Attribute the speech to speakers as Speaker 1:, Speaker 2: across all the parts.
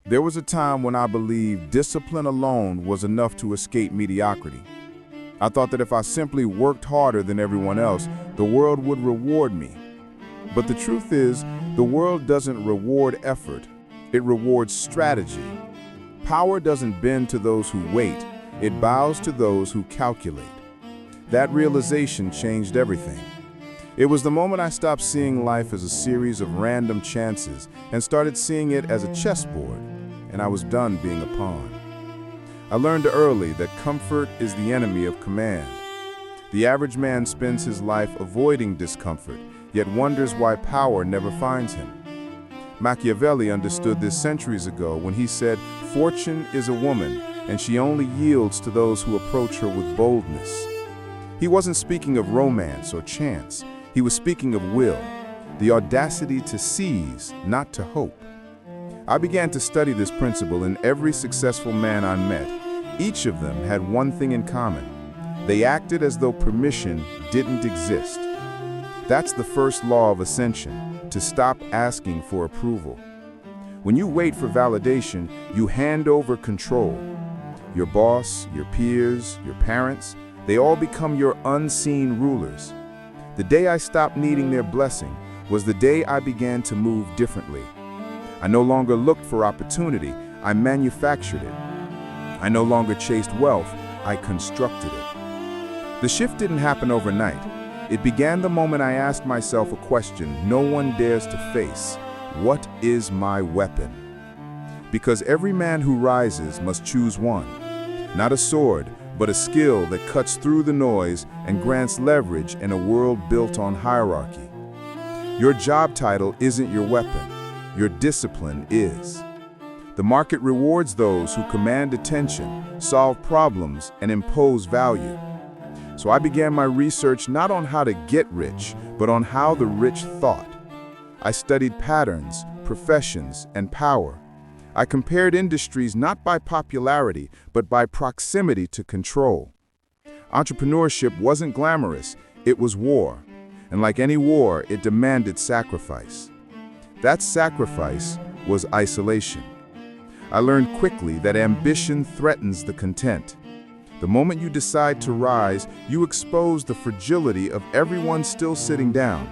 Speaker 1: There was a time when I believed discipline alone was enough to escape mediocrity. I thought that if I simply worked harder than everyone else, the world would reward me. But the truth is, the world doesn't reward effort, it rewards strategy. Power doesn't bend to those who wait, it bows to those who calculate. That realization changed everything. It was the moment I stopped seeing life as a series of random chances and started seeing it as a chessboard, and I was done being a pawn. I learned early that comfort is the enemy of command. The average man spends his life avoiding discomfort, yet wonders why power never finds him. Machiavelli understood this centuries ago when he said, "Fortune is a woman, and she only yields to those who approach her with boldness." He wasn't speaking of romance or chance. He was speaking of will, the audacity to seize, not to hope. I began to study this principle in every successful man I met. Each of them had one thing in common. They acted as though permission didn't exist. That's the first law of ascension, to stop asking for approval. When you wait for validation, you hand over control. Your boss, your peers, your parents, they all become your unseen rulers. The day I stopped needing their blessing was the day I began to move differently. I no longer looked for opportunity, I manufactured it. I no longer chased wealth, I constructed it. The shift didn't happen overnight. It began the moment I asked myself a question no one dares to face. What is my weapon? Because every man who rises must choose one. Not a sword, but a skill that cuts through the noise and grants leverage in a world built on hierarchy. Your job title isn't your weapon. Your discipline is. The market rewards those who command attention, solve problems, and impose value. So I began my research not on how to get rich, but on how the rich thought. I studied patterns, professions, and power. I compared industries not by popularity, but by proximity to control. Entrepreneurship wasn't glamorous, it was war. And like any war, it demanded sacrifice. That sacrifice was isolation. I learned quickly that ambition threatens the content. The moment you decide to rise, you expose the fragility of everyone still sitting down.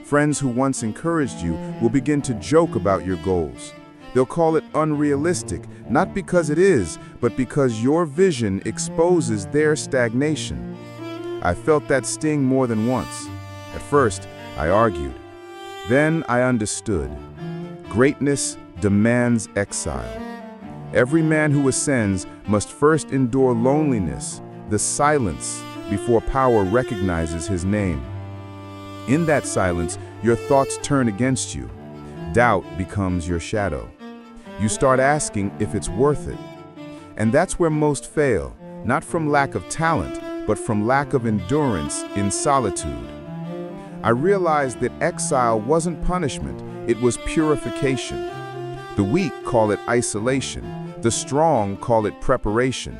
Speaker 1: Friends who once encouraged you will begin to joke about your goals. They'll call it unrealistic, not because it is, but because your vision exposes their stagnation. I felt that sting more than once. At first, I argued. Then I understood. Greatness demands exile. Every man who ascends must first endure loneliness, the silence, before power recognizes his name. In that silence, your thoughts turn against you. Doubt becomes your shadow. You start asking if it's worth it. And that's where most fail, not from lack of talent, but from lack of endurance in solitude. I realized that exile wasn't punishment, it was purification. The weak call it isolation, the strong call it preparation.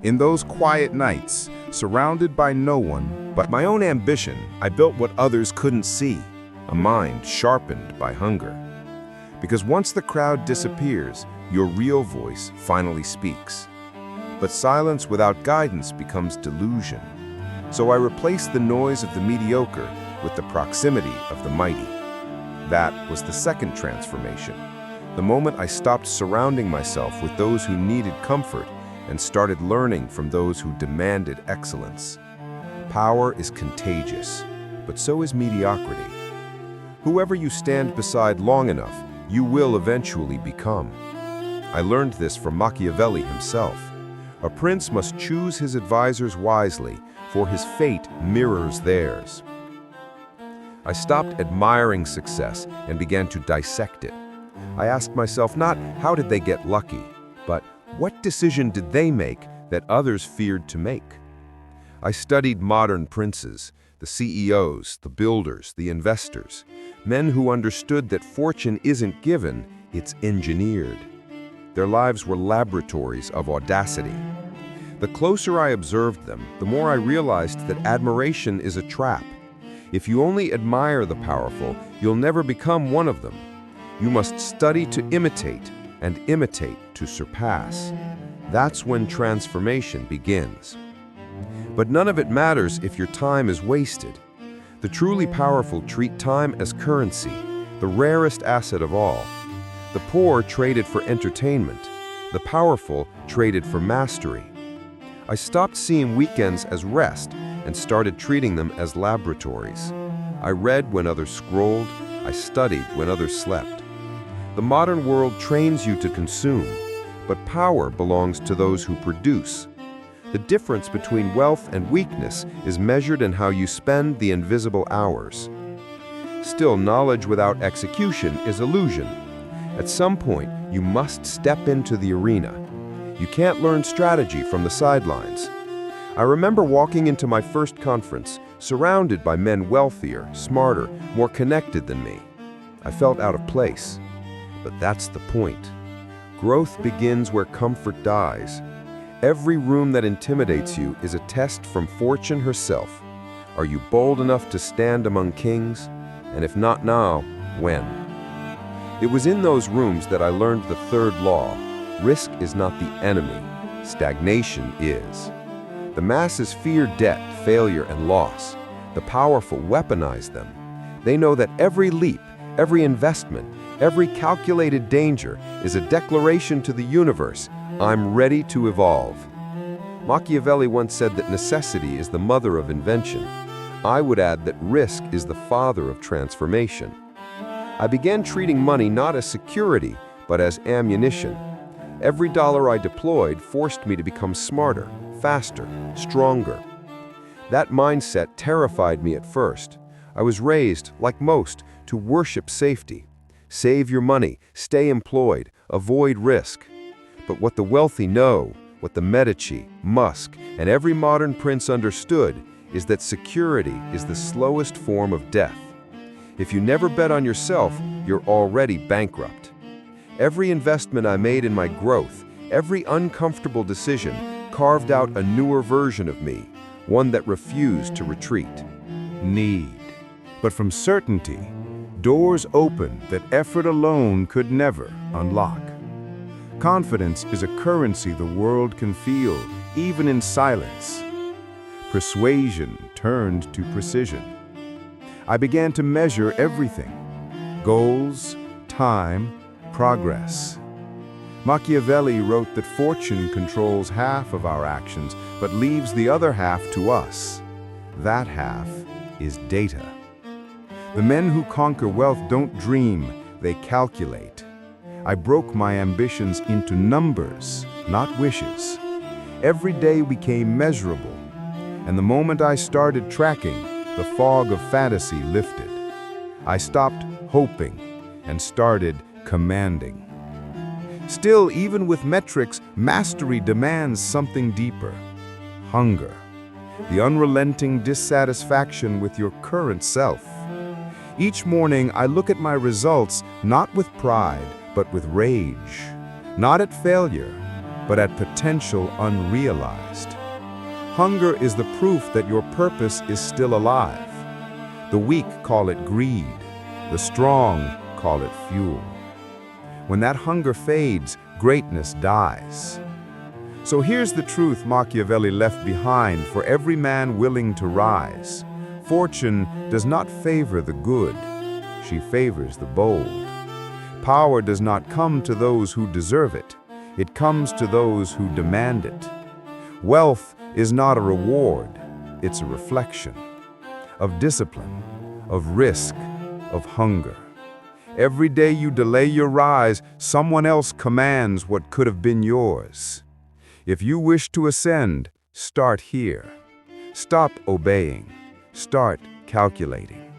Speaker 1: In those quiet nights, surrounded by no one but
Speaker 2: my own ambition, I built what others couldn't see, a mind sharpened by hunger. Because once the crowd disappears, your real voice finally speaks. But silence without guidance becomes delusion. So I replaced the noise of the mediocre with the proximity of the mighty. That was the second transformation. The moment I stopped surrounding myself with those who needed comfort and started learning from those who demanded excellence. Power is contagious, but so is mediocrity. Whoever you stand beside long enough, you will eventually become. I learned this from Machiavelli himself. A prince must choose his advisors wisely, for his fate mirrors theirs. I stopped admiring success and began to dissect it. I asked myself not how did they get lucky, but what decision did they make that others feared to make? I studied modern princes, the CEOs, the builders, the investors, men who understood that fortune isn't given, it's engineered. Their lives were laboratories of audacity. The closer I observed them, the more I realized that admiration is a trap. If you only admire the powerful, you'll never become one of them. You must study to imitate, and imitate to surpass. That's when transformation begins. But none of it matters if your time is wasted. The truly powerful treat time as currency, the rarest asset of all. The poor trade it for entertainment. The powerful trade it for mastery. I stopped seeing weekends as rest and started treating them as laboratories. I read when others scrolled. I studied when others slept. The modern world trains you to consume, but power belongs to those who produce. The difference between wealth and weakness is measured in how you spend the invisible hours. Still, knowledge without execution is illusion. At some point, you must step into the arena. You can't learn strategy from the sidelines. I remember walking into my first conference, surrounded by men wealthier, smarter, more connected than me. I felt out of place. But that's the point. Growth begins where comfort dies. Every room that intimidates you is a test from fortune herself. Are you bold enough to stand among kings? And if not now, when? It was in those rooms that I learned the third law. Risk is not the enemy. Stagnation is. The masses fear debt, failure, and loss. The powerful weaponize them. They know that every leap, every investment, every calculated danger is a declaration to the universe, I'm ready to evolve. Machiavelli once said that necessity is the mother of invention. I would add that risk is the father of transformation. I began treating money not as security, but as ammunition. Every dollar I deployed forced me to become smarter, faster, stronger. That mindset terrified me at first. I was raised, like most, to worship safety. Save your money, stay employed, avoid risk. But what the wealthy know, what the Medici, Musk, and every modern prince understood, is that security is the slowest form of death. If you never bet on yourself, you're already bankrupt. Every investment I made in my growth, every uncomfortable decision, carved out a newer version of me, one that refused to retreat.
Speaker 1: Need. But from certainty, doors open that effort alone could never unlock. Confidence is a currency the world can feel, even in silence. Persuasion turned to precision. I began to measure everything: goals, time, progress. Machiavelli wrote that fortune controls half of our actions, but leaves the other half to us. That half is data. The men who conquer wealth don't dream, they calculate. I broke my ambitions into numbers, not wishes. Every day became measurable, and the moment I started tracking, the fog of fantasy lifted. I stopped hoping and started commanding. Still, even with metrics, mastery demands something deeper: hunger, the unrelenting dissatisfaction with your current self. Each morning, I look at my results not with pride, but with rage, not at failure, but at potential unrealized. Hunger is the proof that your purpose is still alive. The weak call it greed, the strong call it fuel. When that hunger fades, greatness dies. So here's the truth Machiavelli left behind for every man willing to rise. Fortune does not favor the good, she favors the bold. Power does not come to those who deserve it, it comes to those who demand it. Wealth is not a reward, it's a reflection of discipline, of risk, of hunger. Every day you delay your rise, someone else commands what could have been yours. If you wish to ascend, start here. Stop obeying. Start calculating.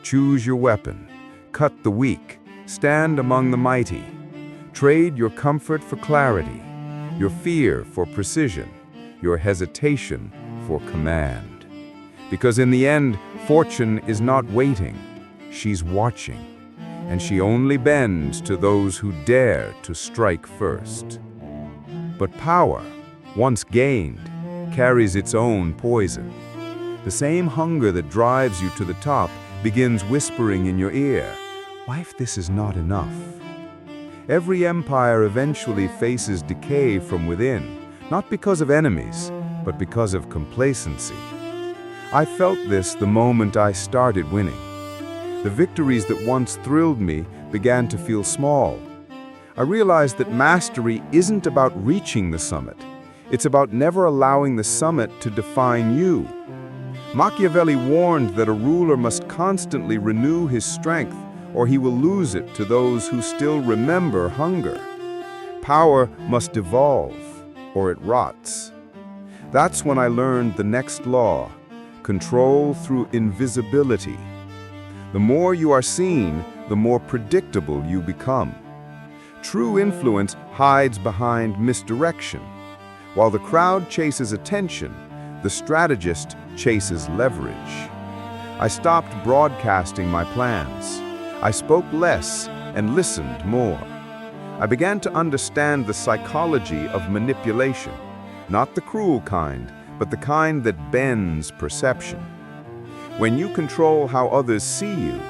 Speaker 1: Choose your weapon. Cut the weak. Stand among the mighty. Trade your comfort for clarity, your fear for precision, your hesitation for command. Because in the end, fortune is not waiting, she's watching, and she only bends to those who dare to strike first. But power, once gained, carries its own poison. The same hunger that drives you to the top begins whispering in your ear, "What if this is not enough?"
Speaker 2: Every empire eventually faces decay from within, not because of enemies, but because of complacency. I felt this the moment I started winning. The victories that once thrilled me began to feel small. I realized that mastery isn't about reaching the summit. It's about never allowing the summit to define you. Machiavelli warned that a ruler must constantly renew his strength, or he will lose it to those who still remember hunger. Power must evolve, or it rots. That's when I learned the next law: control through invisibility. The more you are seen, the more predictable you become. True influence hides behind misdirection. While the crowd chases attention, the strategist chases leverage. I stopped broadcasting my plans. I spoke less and listened more. I began to understand the psychology of manipulation, not the cruel kind, but the kind that bends perception. When you control how others see you,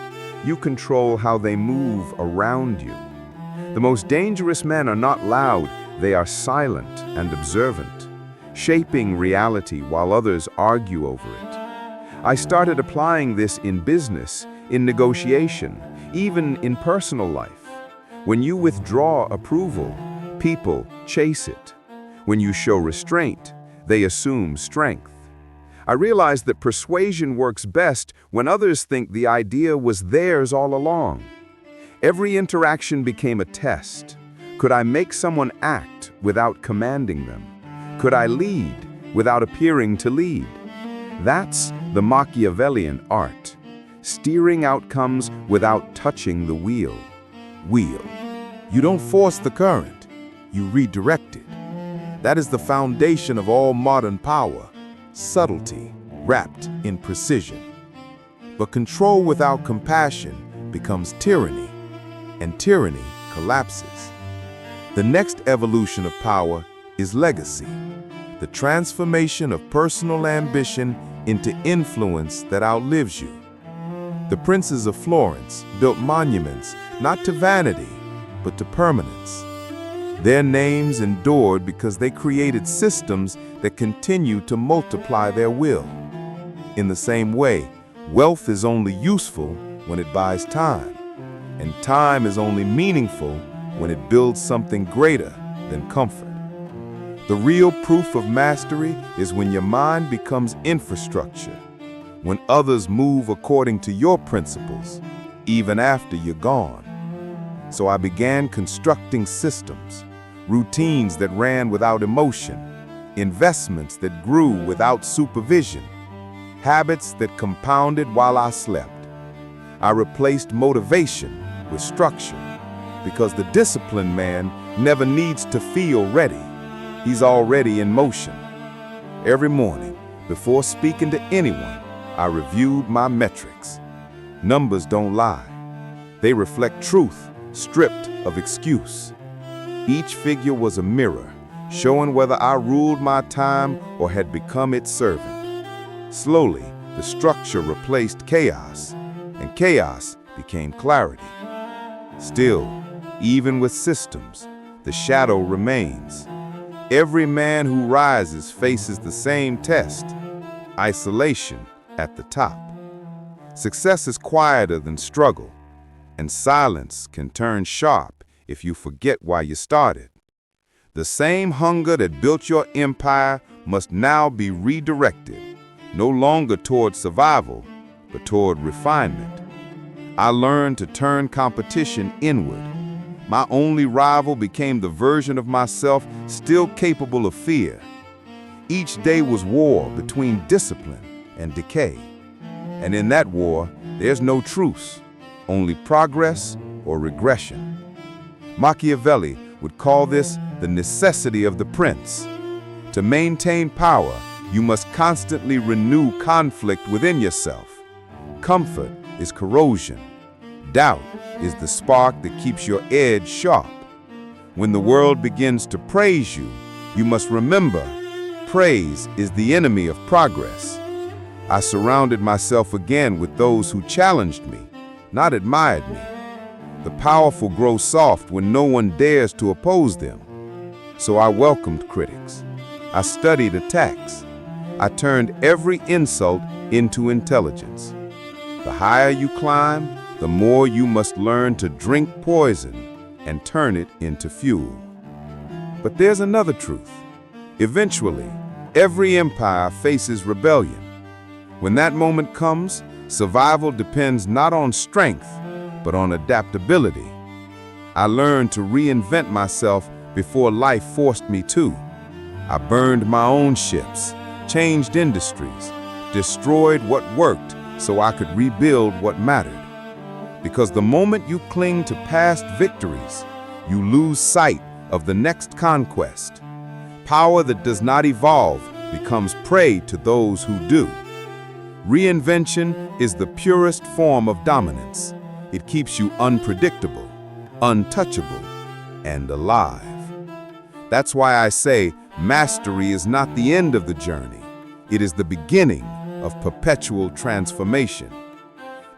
Speaker 2: you control how they move around you. The most dangerous men are not loud, they are silent and observant, shaping reality while others argue over it. I started applying this in business, in negotiation, even in personal life. When you withdraw approval, people chase it. When you show restraint, they assume strength. I realized that persuasion works best when others think the idea was theirs all along. Every interaction became a test. Could I make someone act without commanding them? Could I lead without appearing to lead? That's the Machiavellian art, steering outcomes without touching the wheel.
Speaker 1: You don't force the current, you redirect it. That is the foundation of all modern power, subtlety wrapped in precision. But control without compassion becomes tyranny, and tyranny collapses. The next evolution of power is legacy, the transformation of personal ambition into influence that outlives you. The princes of Florence built monuments not to vanity, but to permanence. Their names endured because they created systems that continue to multiply their will. In the same way, wealth is only useful when it buys time, and time is only meaningful when it builds something greater than comfort. The real proof of mastery is when your mind becomes infrastructure, when others move according to your principles, even after you're gone. So I began constructing systems, routines that ran without emotion, investments that grew without supervision, habits that compounded while I slept. I replaced motivation with structure, because the disciplined man never needs to feel ready. He's already in motion. Every morning, before speaking to anyone, I reviewed my metrics. Numbers don't lie. They reflect truth, stripped of excuse. Each figure was a mirror, showing whether I ruled my time or had become its servant. Slowly, the structure replaced chaos, and chaos became clarity. Still, even with systems, the shadow remains. Every man who rises faces the same test: isolation at the top. Success is quieter than struggle, and silence can turn sharp if you forget why you started. The same hunger that built your empire must now be redirected, no longer toward survival, but toward refinement. I learned to turn competition inward. My only rival became the version of myself still capable of fear. Each day was war between discipline and decay. And in that war, there's no truce, only progress or regression. Machiavelli would call this the necessity of the prince. To maintain power, you must constantly renew conflict within yourself. Comfort is corrosion. Doubt is the spark that keeps your edge sharp. When the world begins to praise you, you must remember, praise is the enemy of progress. I surrounded myself again with those who challenged me, not admired me. The powerful grow soft when no one dares to oppose them. So I welcomed critics. I studied attacks. I turned every insult into intelligence. The higher you climb, the more you must learn to drink poison and turn it into fuel. But there's another truth. Eventually, every empire faces rebellion. When that moment comes, survival depends not on strength, but on adaptability. I learned to reinvent myself before life forced me to. I burned my own ships, changed industries, destroyed what worked so I could rebuild what mattered. Because the moment you cling to past victories, you lose sight of the next conquest. Power that does not evolve becomes prey to those who do. Reinvention is the purest form of dominance. It keeps you unpredictable, untouchable, and alive. That's why I say mastery is not the end of the journey. It is the beginning of perpetual transformation.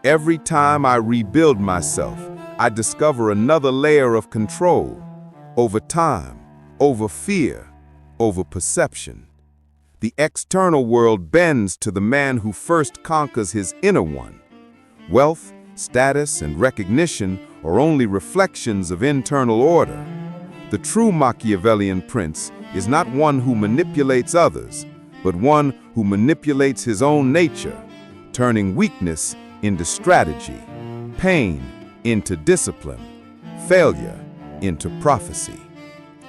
Speaker 1: Every time I rebuild myself, I discover another layer of control over time, over fear, over perception. The external world bends to the man who first conquers his inner one. Wealth, status, and recognition are only reflections of internal order. The true Machiavellian prince is not one who manipulates others, but one who manipulates his own nature, turning weakness into strategy, pain into discipline, failure into prophecy.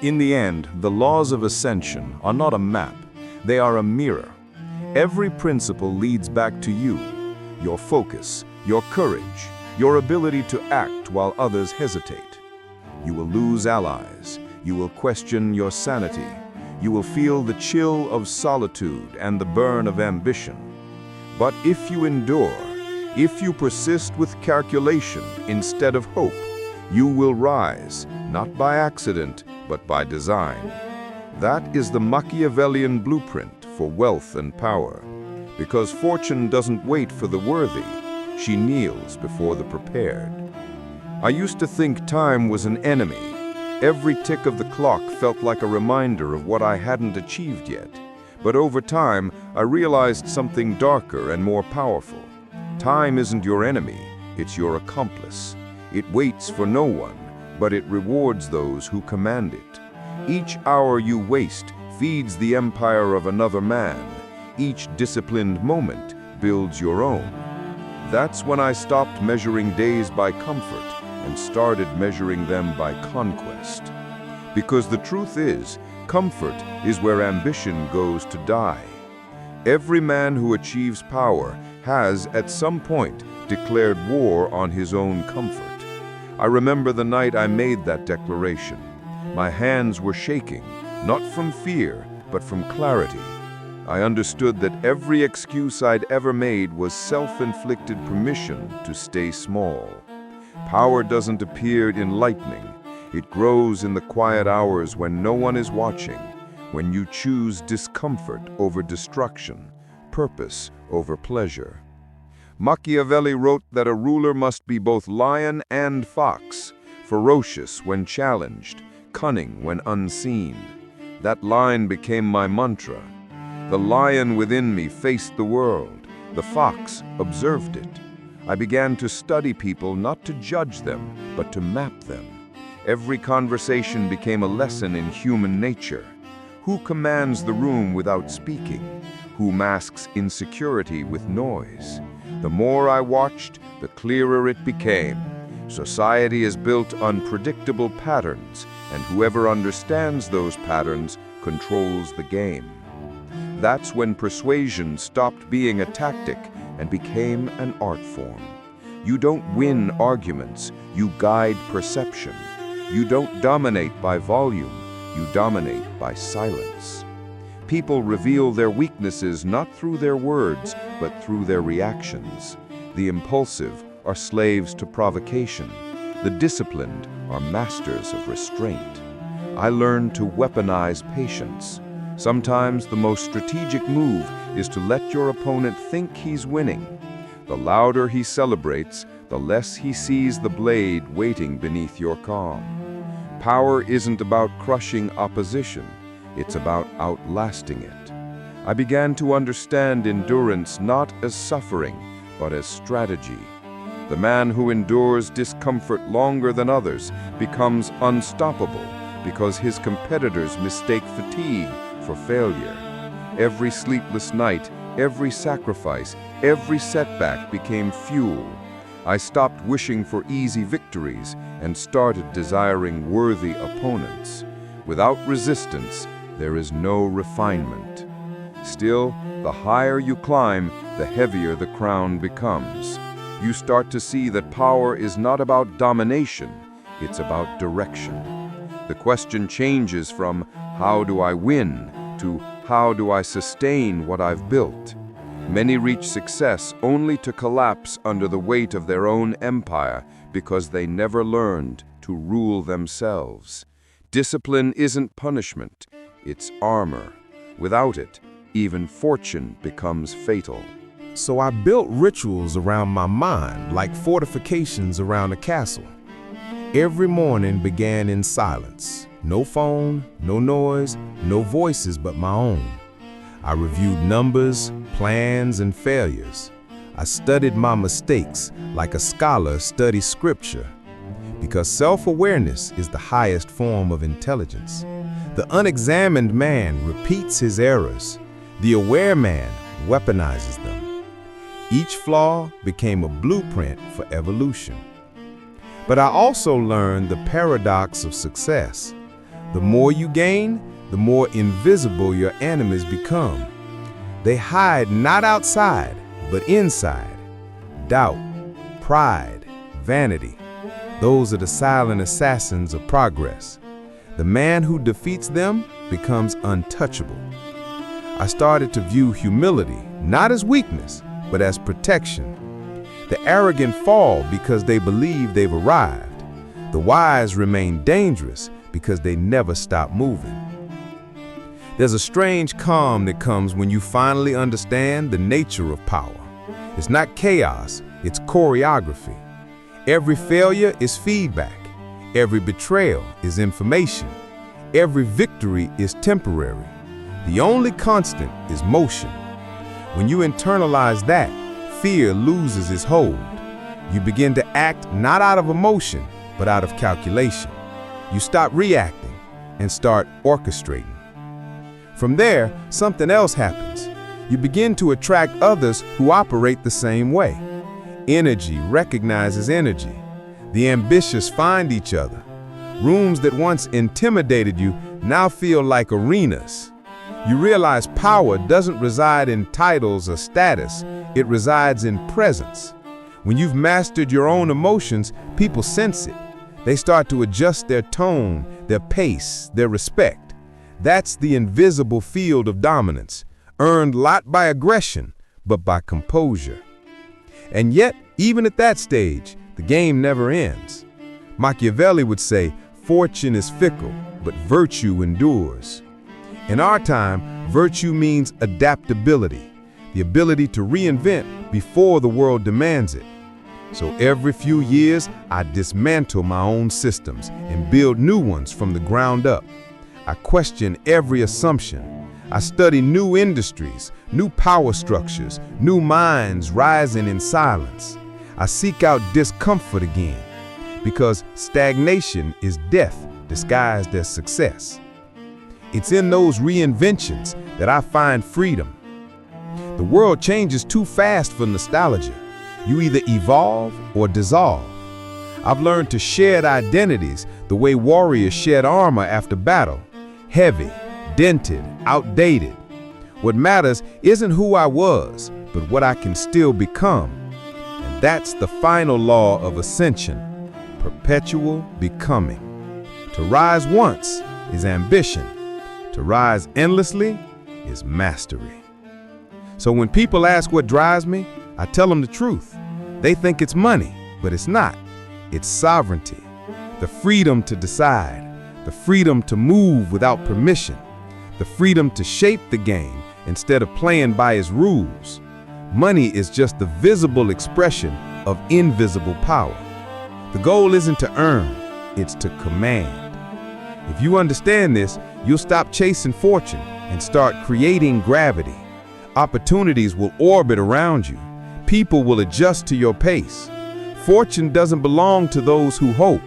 Speaker 3: In the end, the laws of ascension are not a map, they are a mirror. Every principle leads back to you, your focus, your courage, your ability to act while others hesitate. You will lose allies, you will question your sanity, you will feel the chill of solitude and the burn of ambition. But if you endure, if you persist with calculation instead of hope, you will rise, not by accident, but by design. That is the Machiavellian blueprint for wealth and power. Because fortune doesn't wait for the worthy, she kneels before the prepared. I used to think time was an enemy. Every tick of the clock felt like a reminder of what I hadn't achieved yet. But over time, I realized something darker and more powerful. Time isn't your enemy, it's your accomplice. It waits for no one, but it rewards those who command it. Each hour you waste feeds the empire of another man. Each disciplined moment builds your own. That's when I stopped measuring days by comfort and started measuring them by conquest. Because the truth is, comfort is where ambition goes to die. Every man who achieves power has, at some point, declared war on his own comfort. I remember the night I made that declaration. My hands were shaking, not from fear, but from clarity. I understood that every excuse I'd ever made was self-inflicted permission to stay small. Power doesn't appear in lightning. It grows in the quiet hours when no one is watching, when you choose discomfort over destruction, purpose over pleasure. Machiavelli wrote that a ruler must be both lion and fox, ferocious when challenged, cunning when unseen. That line became my mantra. The lion within me faced the world. The fox observed it. I began to study people not to judge them, but to map them. Every conversation became a lesson in human nature. Who commands the room without speaking? Who masks insecurity with noise? The more I watched, the clearer it became. Society is built on predictable patterns, and whoever understands those patterns controls the game. That's when persuasion stopped being a tactic and became an art form. You don't win arguments, you guide perception. You don't dominate by volume, you dominate by silence. People reveal their weaknesses not through their words, but through their reactions. The impulsive are slaves to provocation. The disciplined are masters of restraint. I learned to weaponize patience. Sometimes the most strategic move is to let your opponent think he's winning. The louder he celebrates,
Speaker 2: the less he sees the blade waiting beneath your calm. Power isn't about crushing opposition, it's about outlasting it. I began to understand endurance not as suffering, but as strategy. The man who endures discomfort longer than others becomes unstoppable because his competitors mistake fatigue for failure. Every sleepless night, every sacrifice, every setback became fuel. I stopped wishing for easy victories and started desiring worthy opponents. Without resistance, there is no refinement. Still, the higher you climb, the heavier the crown becomes. You start to see that power is not about domination, it's about direction. The question changes from how do I win to how do I sustain what I've built. Many reach success only to collapse under the weight of their own empire because they never learned to rule themselves. Discipline isn't punishment, it's armor. Without it, even fortune becomes fatal.
Speaker 3: So I built rituals around my mind, like fortifications around a castle. Every morning began in silence. No phone, no noise, no voices but my own. I reviewed numbers, plans, and failures. I studied my mistakes like a scholar studies scripture. Because self-awareness is the highest form of intelligence. The unexamined man repeats his errors. The aware man weaponizes them. Each flaw became a blueprint for evolution. But I also learned the paradox of success. The more you gain, the more invisible your enemies become. They hide not outside, but inside. Doubt, pride, vanity. Those are the silent assassins of progress. The man who defeats them becomes untouchable. I started to view humility not as weakness, but as protection. The arrogant fall because they believe they've arrived. The wise remain dangerous because they never stop moving. There's a strange calm that comes when you finally understand the nature of power. It's not chaos, it's choreography. Every failure is feedback. Every betrayal is information. Every victory is temporary. The only constant is motion. When you internalize that, fear loses its hold. You begin to act not out of emotion, but out of calculation. You stop reacting and start orchestrating. From there, something else happens. You begin to attract others who operate the same way. Energy recognizes energy. The ambitious find each other. Rooms that once intimidated you now feel like arenas. You realize power doesn't reside in titles or status, it resides in presence. When you've mastered your own emotions, people sense it. They start to adjust their tone, their pace, their respect. That's the invisible field of dominance, earned not by aggression, but by composure. And yet, even at that stage, the game never ends. Machiavelli would say, fortune is fickle, but virtue endures. In our time, virtue means adaptability, the ability to reinvent before the world demands it. So every few years, I dismantle my own systems and build new ones from the ground up. I question every assumption. I study new industries, new power structures, new minds rising in silence. I seek out discomfort again, because stagnation is death disguised as success. It's in those reinventions that I find freedom. The world changes too fast for nostalgia. You either evolve or dissolve. I've learned to shed identities the way warriors shed armor after battle. Heavy, dented, outdated. What matters isn't who I was, but what I can still become. And that's the final law of ascension, perpetual becoming. To rise once is ambition. To rise endlessly is mastery. So when people ask what drives me, I tell them the truth. They think it's money, but it's not. It's sovereignty, the freedom to decide, the freedom to move without permission, the freedom to shape the game instead of playing by its rules. Money is just the visible expression
Speaker 4: of invisible power. The goal isn't to earn, it's to command. If you understand this, you'll stop chasing fortune and start creating gravity. Opportunities will orbit around you. People will adjust to your pace. Fortune doesn't belong to those who hope.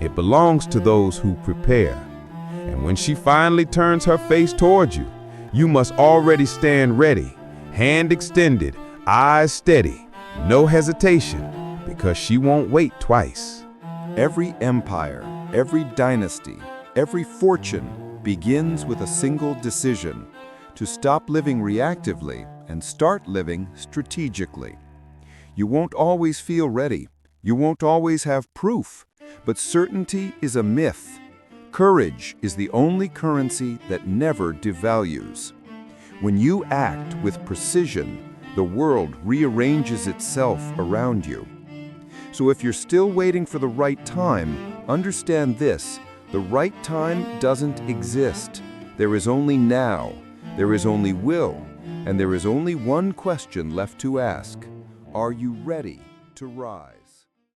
Speaker 4: It belongs to those who prepare. And when she finally turns her face towards you, you must already stand ready, hand extended, eyes steady, no hesitation, because she won't wait twice.
Speaker 5: Every empire, every dynasty, every fortune begins with a single decision: to stop living reactively and start living strategically. You won't always feel ready. You won't always have proof, but certainty is a myth. Courage is the only currency that never devalues. When you act with precision, the world rearranges itself around you. So if you're still waiting for the right time, understand this: the right time doesn't exist. There is only now, there is only will, and there is only one question left to ask: are you ready to rise?